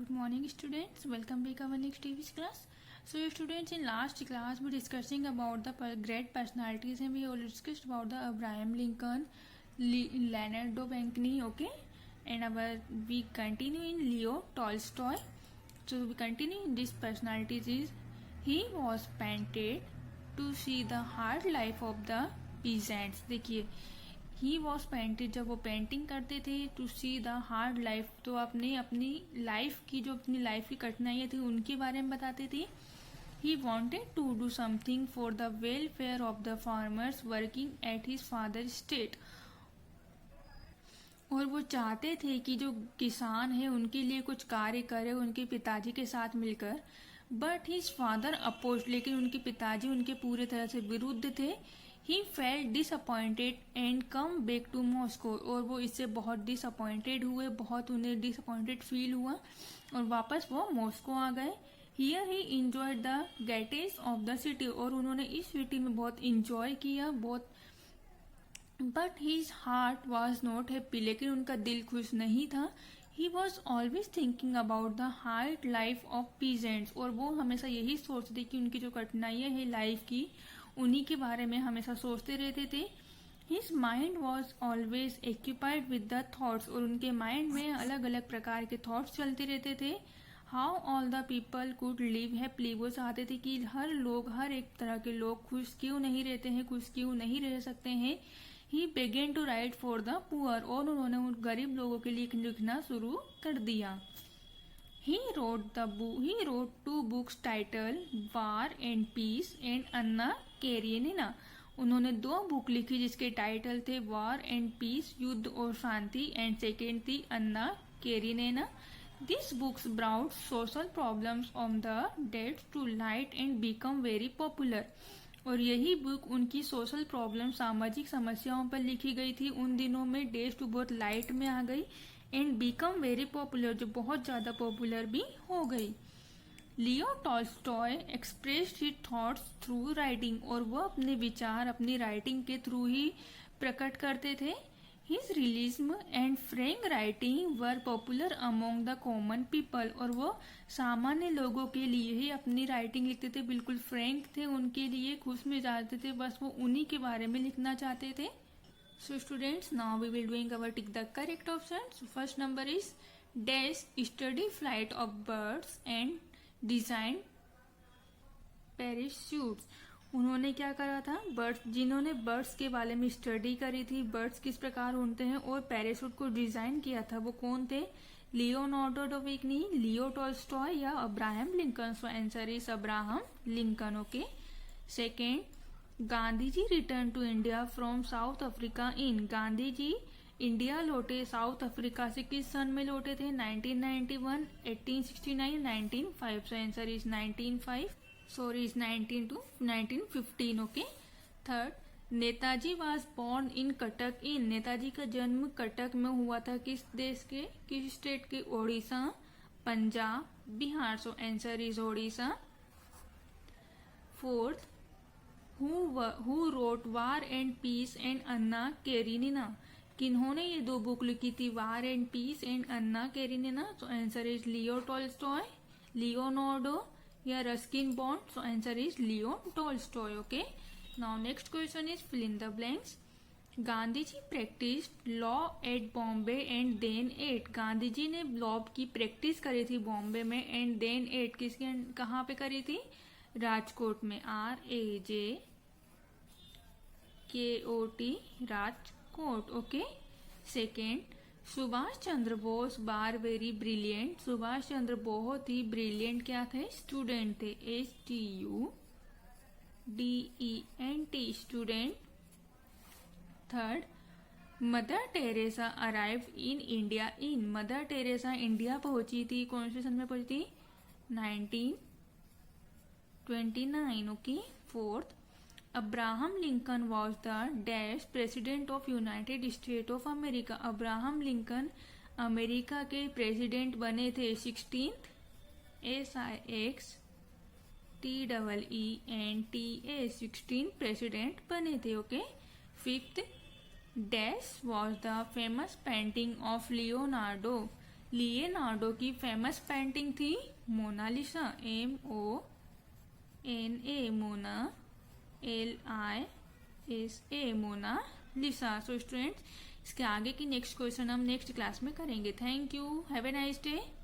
Good morning students, welcome back our next TV's class. So students, in last class we discussing about the great personalities and we already discussed about the Abraham Lincoln, Leonard Benjamin, okay, and we continue in Leo Tolstoy. So we continue in this personalities is he was painted to see the hard life of the peasants. देखिए he was painted, जब वो painting करते थे to see the hard life, तो अपने अपनी life की जो अपनी लाइफ की कठिनाइयाँ थी उनके बारे में बताते थे. He wanted to do something for the welfare of the farmers working at his father state. और वो चाहते थे कि जो किसान है उनके लिए कुछ कार्य करे उनके पिताजी के साथ मिलकर. बट हिज फादर अपोज, लेकिन उनके पिताजी उनके पूरे तरह से विरुद्ध थे. He felt disappointed and come back to Moscow. और वो इससे बहुत डिसअपॉइंटेड हुए, बहुत उन्हें डिसअपॉइंटेड फील हुआ और वापस वो मॉस्को आ गए. Here he enjoyed the gaieties of the city. और उन्होंने इस सिटी में बहुत इंजॉय किया, बहुत. But his heart was not happy. लेकिन उनका दिल खुश नहीं था. He was always thinking about the hard life of peasants. और वो हमेशा यही सोचते कि उनकी जो कठिनाइयाँ है लाइफ की उन्हीं के बारे में हमेशा सोचते रहते थे. His mind was always occupied with the thoughts. और उनके माइंड में अलग अलग प्रकार के थॉट्स चलते रहते थे. How all the people could live happily. वो चाहते थे कि हर लोग, हर एक तरह के लोग खुश क्यों नहीं रहते हैं, खुश क्यों नहीं रह सकते हैं. He began to write for the poor. और उन्होंने उन गरीब लोगों के लिए लिखना शुरू कर दिया. He wrote two books titled War and Peace and Anna Karenina. उन्होंने 2 बुक लिखी जिसके टाइटल थे वॉर एंड पीस, युद्ध और शांति, एंड सेकेंड थी Anna Karenina. This books brought social problems on the dead to light and become very popular. और यही book उनकी सोशल प्रॉब्लम, सामाजिक समस्याओं पर लिखी गई थी. उन दिनों में डेज टू बहुत लाइट में आ गई एंड बिकम वेरी पॉपुलर, जो बहुत ज्यादा पॉपुलर भी हो गई. Leo Tolstoy expressed his thoughts through writing. और वो अपने विचार अपनी राइटिंग के थ्रू ही प्रकट करते थे. His realism and Frank writing were popular among the common people. और वो सामान्य लोगों के लिए ही अपनी राइटिंग लिखते थे, बिल्कुल फ्रैंक थे, उनके लिए खुश मिजाज थे, बस वो उन्हीं के बारे में लिखना चाहते थे. So students, now we will doing our tick the correct options. First number is dash study flight of birds and design parachutes. उन्होंने क्या करा था, बर्ड्स, जिन्होंने बर्ड्स के बारे में स्टडी करी थी, बर्ड्स किस प्रकार उड़ते हैं और पैराशूट को डिजाइन किया था, वो कौन थे. Leonardo da Vinci, Leo Tolstoy या Abraham Lincoln. So answer is Abraham Lincoln. Okay. Second, Gandhi ji return to India from South Africa in. Gandhi ji India लौटे साउथ अफ्रीका से किस सन में लौटे थे. 1991, 1869, 1905. So answer is 1905. Sorry is 19 to 1915. Okay. Third, Netaji was born in Cuttack in. Netaji का जन्म कटक में हुआ था. किस देश के, किस स्टेट के. ओडिशा, पंजाब, बिहार. सो answer is Odisha. Fourth, Who wrote War and Peace and Anna Karenina. किन्होंने ये 2 बुक लिखी थी, War and Peace and Anna Karenina. So answer is Leo Tolstoy, Leonardo या Ruskin Bond. So answer is Leo Tolstoy. Okay. Now next question is fill in the blanks. Gandhi ji practised law at Bombay and then at. Gandhi ji ने law की practice करी थी बॉम्बे में and then eight किसके, कहाँ पे करी थी, राजकोट में. RAJKOT, Rajkot. Okay. Second, Subhash Chandra Bose बार वेरी ब्रिलियंट. सुभाष चंद्र बहुत ही ब्रिलियंट क्या थे, स्टूडेंट थे. STUDENT, student. Third, Mother Teresa arrive in India in. Mother Teresa India पहुंची थी, कौन से सन में पहुंची थी, 1929. Okay. Fourth, Abraham Lincoln was the dash president of United State of America. Abraham Lincoln America के प्रेसिडेंट बने थे 16th, SIXTEENTA, 16 प्रेसिडेंट बने थे. Okay. Fifth, dash was the famous painting of Leonardo. Leonardo की फेमस पेंटिंग थी Mona Lisa, MONA, Mona, LISA, Mona Lisa. So students, इसके आगे की नेक्स्ट क्वेश्चन हम नेक्स्ट क्लास में करेंगे। Thank you, have a nice day.